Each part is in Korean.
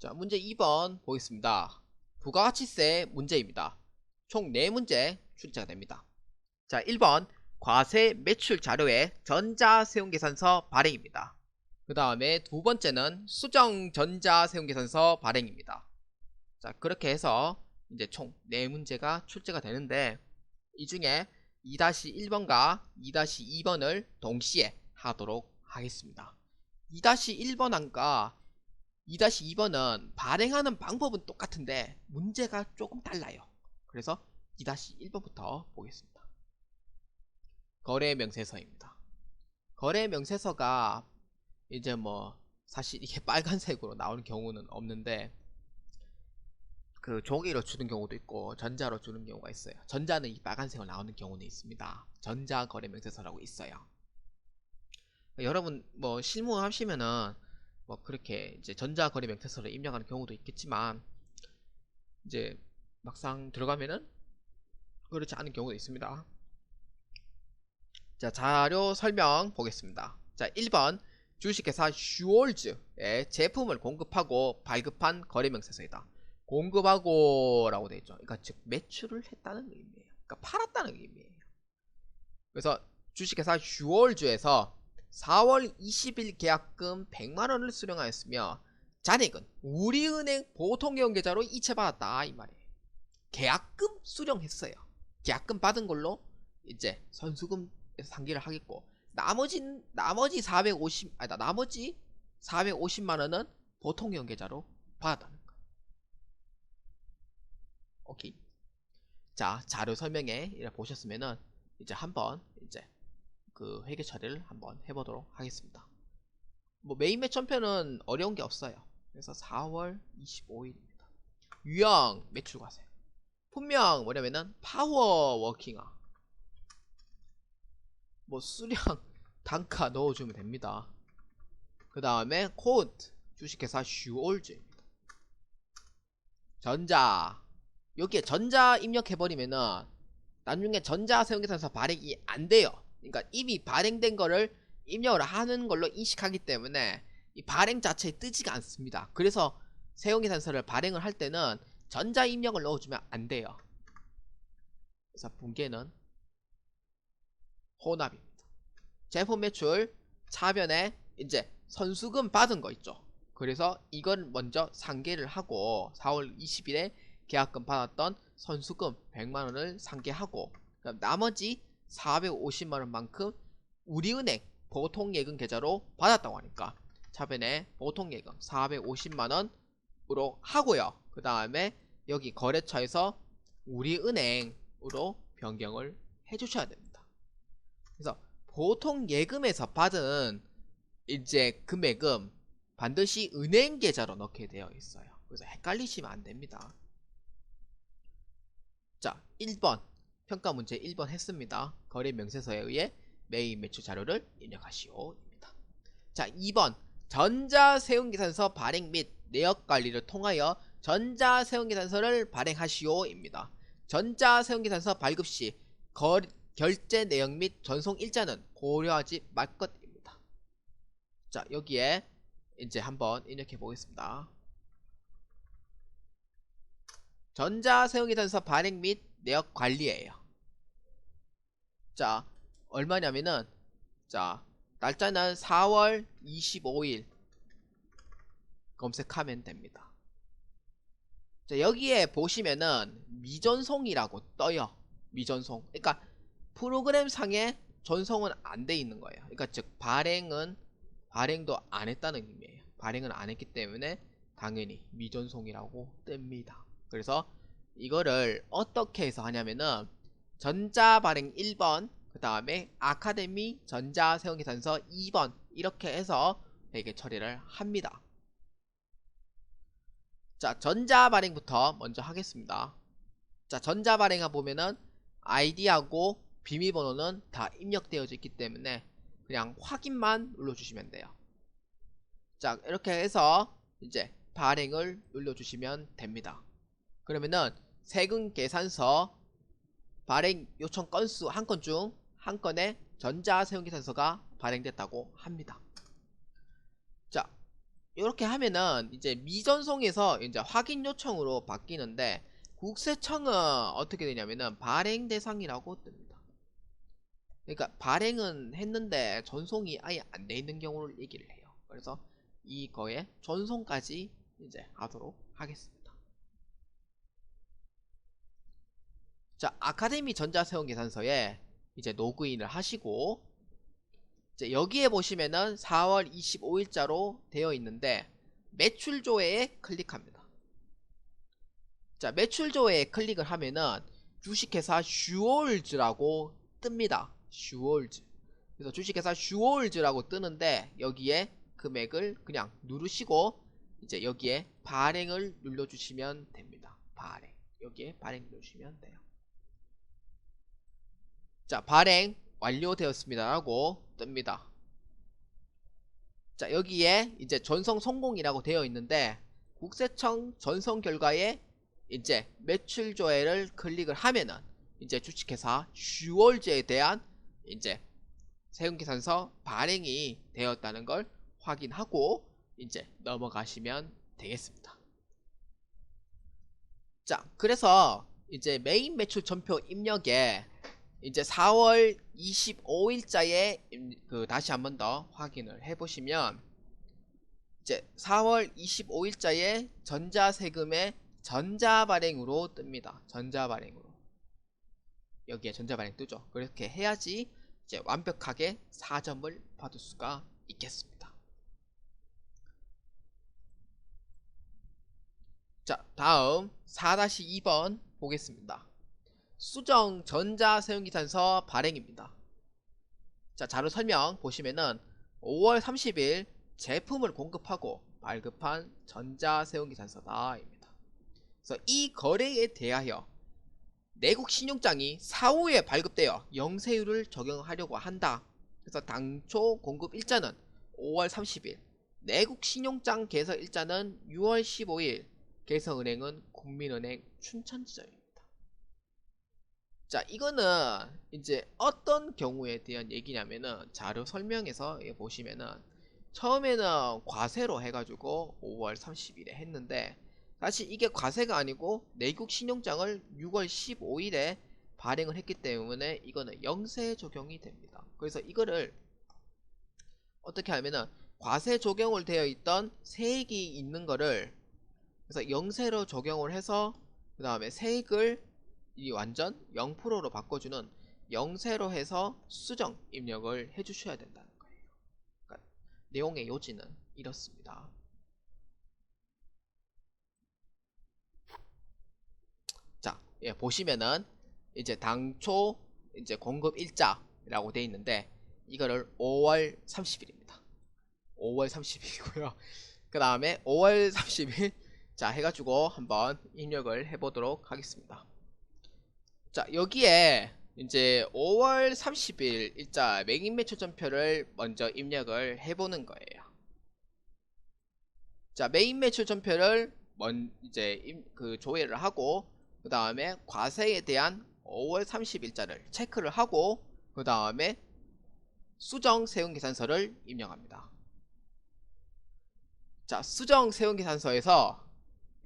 자, 문제 2번 보겠습니다. 부가가치세 문제입니다. 총 4문제 출제가 됩니다. 자, 1번 과세 매출 자료의 전자세용계산서 발행입니다. 그 다음에 두 번째는 수정 전자세용계산서 발행입니다. 자, 그렇게 해서 이제 총 4문제가 출제가 되는데 이 중에 2-1번과 2-2번을 동시에 하도록 하겠습니다. 2-1번과 2-2번은 발행하는 방법은 똑같은데 문제가 조금 달라요. 그래서 2-1번부터 보겠습니다. 거래명세서입니다. 거래명세서가 이제 사실 이게 빨간색으로 나오는 경우는 없는데 그 종이로 주는 경우도 있고 전자로 주는 경우가 있어요. 전자는 이 빨간색으로 나오는 경우는 있습니다. 전자거래명세서라고 있어요. 여러분 실무 하시면은 그렇게 이제 전자거래명세서를 입력하는 경우도 있겠지만 이제 막상 들어가면은 그렇지 않은 경우도 있습니다. 자, 자료 설명 보겠습니다. 자, 1번 주식회사 슈월즈에 제품을 공급하고 발급한 거래명세서이다. 공급하고 라고 되어 있죠. 그러니까 즉 매출을 했다는 의미예요. 그러니까 팔았다는 의미예요. 그래서 주식회사 슈월즈에서 4월 20일 계약금 100만원을 수령하였으며 잔액은 우리은행 보통예금계좌로 이체받았다 이 말이에요. 계약금 수령했어요. 계약금 받은 걸로 이제 선수금에서 상기를 하겠고 나머지 450만원은 보통예금계좌로 받았다는 거. 오케이. 자, 자료 설명에 보셨으면은 이제 한번 이제 그 회계 처리를 한번 해보도록 하겠습니다. 메인 매천편은 어려운 게 없어요. 그래서 4월 25일입니다. 유형 매출과세. 분명 뭐냐면은 파워워킹아. 수량 단가 넣어주면 됩니다. 그 다음에 코드 주식회사 슈올즈입니다. 전자. 여기에 전자 입력해버리면은 나중에 전자세용계산서 발행이 안 돼요. 그러니까 이미 발행된 거를 입력을 하는 걸로 인식하기 때문에 이 발행 자체에 뜨지가 않습니다. 그래서 세용계산서를 발행을 할 때는 전자 입력을 넣어주면 안 돼요. 그래서 분계는 혼합입니다. 제품 매출 차변에 이제 선수금 받은 거 있죠. 그래서 이걸 먼저 상계를 하고 4월 20일에 계약금 받았던 선수금 100만원을 상계하고 나머지 450만원만큼 우리은행 보통예금 계좌로 받았다고 하니까 차변에 보통예금 450만원으로 하고요. 그 다음에 여기 거래처에서 우리은행으로 변경을 해주셔야 됩니다. 그래서 보통예금에서 받은 이제 금액은 반드시 은행 계좌로 넣게 되어 있어요. 그래서 헷갈리시면 안 됩니다. 자, 1번 평가 문제 1번 했습니다. 거래 명세서에 의해 메인 매출 자료를 입력하시오 입니다. 자, 2번 전자세용계산서 발행 및 내역관리를 통하여 전자세용계산서를 발행하시오 입니다. 전자세용계산서 발급 시 결제 내역 및 전송 일자는 고려하지 말 것입니다. 자, 여기에 이제 한번 입력해 보겠습니다. 전자세용계산서 발행 및 내역 관리예요. 자, 얼마냐면은 자, 날짜는 4월 25일 검색하면 됩니다. 자, 여기에 보시면은 미전송이라고 떠요. 미전송. 그러니까 프로그램 상에 전송은 안 돼 있는 거예요. 그러니까 즉 발행도 안 했다는 의미예요. 발행은 안 했기 때문에 당연히 미전송이라고 뜹니다. 그래서 이거를 어떻게 해서 하냐면은 전자발행 1번 그 다음에 아카데미 전자세용계산서 2번 이렇게 해서 회계 처리를 합니다. 자, 전자발행부터 먼저 하겠습니다. 자, 전자발행하 보면은 아이디하고 비밀번호는 다 입력되어져 있기 때문에 그냥 확인만 눌러주시면 돼요. 자, 이렇게 해서 이제 발행을 눌러주시면 됩니다. 그러면은 세금계산서 발행 요청 건수 한 건 중 한 건의 전자세용계산서가 발행됐다고 합니다. 자, 이렇게 하면은 이제 미전송에서 이제 확인 요청으로 바뀌는데 국세청은 어떻게 되냐면은 발행 대상이라고 뜹니다. 그러니까 발행은 했는데 전송이 아예 안 돼 있는 경우를 얘기를 해요. 그래서 이거에 전송까지 이제 하도록 하겠습니다. 자, 아카데미 전자세원계산서에 이제 로그인을 하시고 이제 여기에 보시면은 4월 25일자로 되어 있는데 매출조회에 클릭합니다. 자, 매출조회에 클릭을 하면은 주식회사 슈월즈라고 뜹니다. 슈월즈. 그래서 주식회사 슈월즈라고 뜨는데 여기에 금액을 그냥 누르시고 이제 여기에 발행을 눌러주시면 됩니다. 발행. 여기에 발행 눌러주시면 돼요. 자, 발행 완료되었습니다 라고 뜹니다. 자, 여기에 이제 전송 성공이라고 되어 있는데 국세청 전송 결과에 이제 매출 조회를 클릭을 하면은 이제 주식회사 슈월즈에 대한 이제 세금계산서 발행이 되었다는 걸 확인하고 이제 넘어가시면 되겠습니다. 자, 그래서 이제 메인 매출 전표 입력에 이제 4월 25일자에 다시 한번 더 확인을 해보시면 이제 4월 25일자에 전자세금의 전자발행으로 뜹니다. 전자발행으로. 여기에 전자발행 뜨죠. 그렇게 해야지 이제 완벽하게 4점을 받을 수가 있겠습니다. 자, 다음 4-2번 보겠습니다. 수정 전자세금계산서 발행입니다. 자, 자료 설명 보시면은 5월 30일 제품을 공급하고 발급한 전자세금계산서다 입니다. 그래서 이 거래에 대하여 내국 신용장이 사후에 발급되어 영세율을 적용하려고 한다. 그래서 당초 공급 일자는 5월 30일, 내국 신용장 개설 일자는 6월 15일, 개성은행은 국민은행 춘천지점입니다. 자, 이거는 이제 어떤 경우에 대한 얘기냐면은 자료 설명에서 보시면은 처음에는 과세로 해가지고 5월 30일에 했는데 사실 이게 과세가 아니고 내국 신용장을 6월 15일에 발행을 했기 때문에 이거는 영세 적용이 됩니다. 그래서 이거를 어떻게 하면은 과세 적용을 되어 있던 세액이 있는 거를 그래서 영세로 적용을 해서 그 다음에 세액을 이 완전 0%로 바꿔주는 영세로 해서 수정 입력을 해주셔야 된다는 거예요. 그러니까 내용의 요지는 이렇습니다. 자, 예, 보시면은 이제 당초 이제 공급 일자라고 되어 있는데 이거를 5월 30일입니다. 5월 30일이고요. 그 다음에 5월 30일 자 해가지고 한번 입력을 해보도록 하겠습니다. 자, 여기에 이제 5월 30일 일자 메인 매출 전표를 먼저 입력을 해보는 거예요. 자, 메인 매출 전표를 이제 조회를 하고 그 다음에 과세에 대한 5월 30일자를 체크를 하고 그 다음에 수정 세금계산서를 입력합니다. 자, 수정 세금계산서에서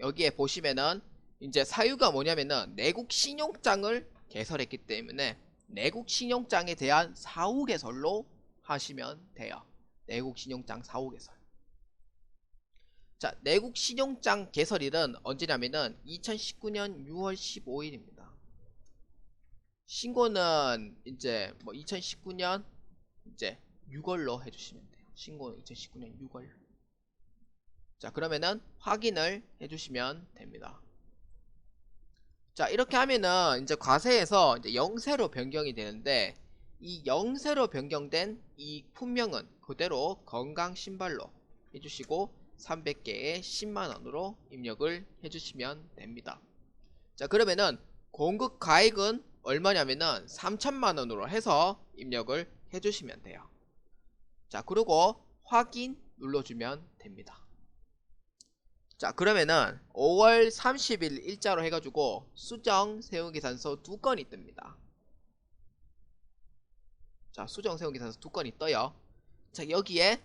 여기에 보시면은 이제 사유가 뭐냐면은 내국 신용장을 개설했기 때문에 내국 신용장에 대한 사후 개설로 하시면 돼요. 내국 신용장 사후 개설. 자, 내국 신용장 개설일은 언제냐면은 2019년 6월 15일입니다. 신고는 이제 뭐 2019년 이제 6월로 해주시면 돼요. 신고는 2019년 6월. 자, 그러면은 확인을 해주시면 됩니다. 자, 이렇게 하면은 이제 과세에서 이제 영세로 변경이 되는데 이 영세로 변경된 이 품명은 그대로 건강신발로 해주시고 300개에 10만원으로 입력을 해주시면 됩니다. 자, 그러면은 공급 가액은 얼마냐면은 3천만원으로 해서 입력을 해주시면 돼요. 자, 그리고 확인 눌러주면 됩니다. 자, 그러면은 5월 30일 일자로 해가지고 수정 세금계산서 2건이 뜹니다. 자, 수정 세금계산서 2건이 떠요. 자, 여기에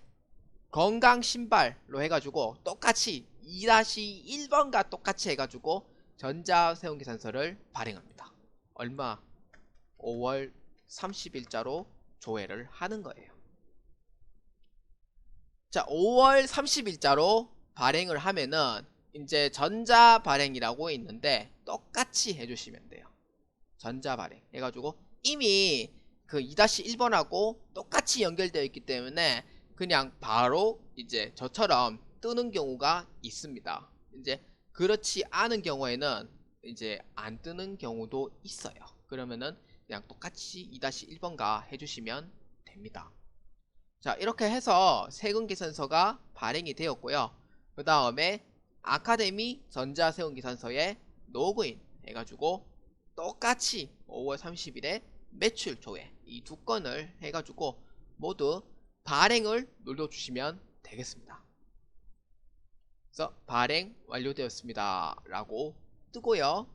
건강 신발로 해가지고 똑같이 2-1번과 똑같이 해가지고 전자세운계산서를 발행합니다. 얼마? 5월 30일자로 조회를 하는 거예요. 자, 5월 30일자로 발행을 하면은 이제 전자 발행이라고 있는데 똑같이 해주시면 돼요. 전자 발행 해가지고 이미 그 2-1번하고 똑같이 연결되어 있기 때문에 그냥 바로 이제 저처럼 뜨는 경우가 있습니다. 이제 그렇지 않은 경우에는 이제 안 뜨는 경우도 있어요. 그러면은 그냥 똑같이 2-1번가 해주시면 됩니다. 자, 이렇게 해서 세금계산서가 발행이 되었고요. 그 다음에 아카데미 전자세금계산서에 로그인 해가지고 똑같이 5월 30일에 매출 조회 이 두 건을 해가지고 모두 발행을 눌러주시면 되겠습니다. 그래서 발행 완료되었습니다 라고 뜨고요.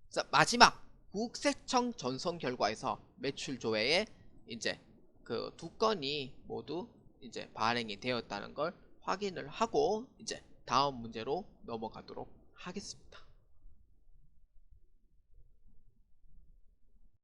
자, 마지막 국세청 전송 결과에서 매출 조회에 이제 그 두 건이 모두 이제 발행이 되었다는 걸 확인을 하고 이제 다음 문제로 넘어가도록 하겠습니다.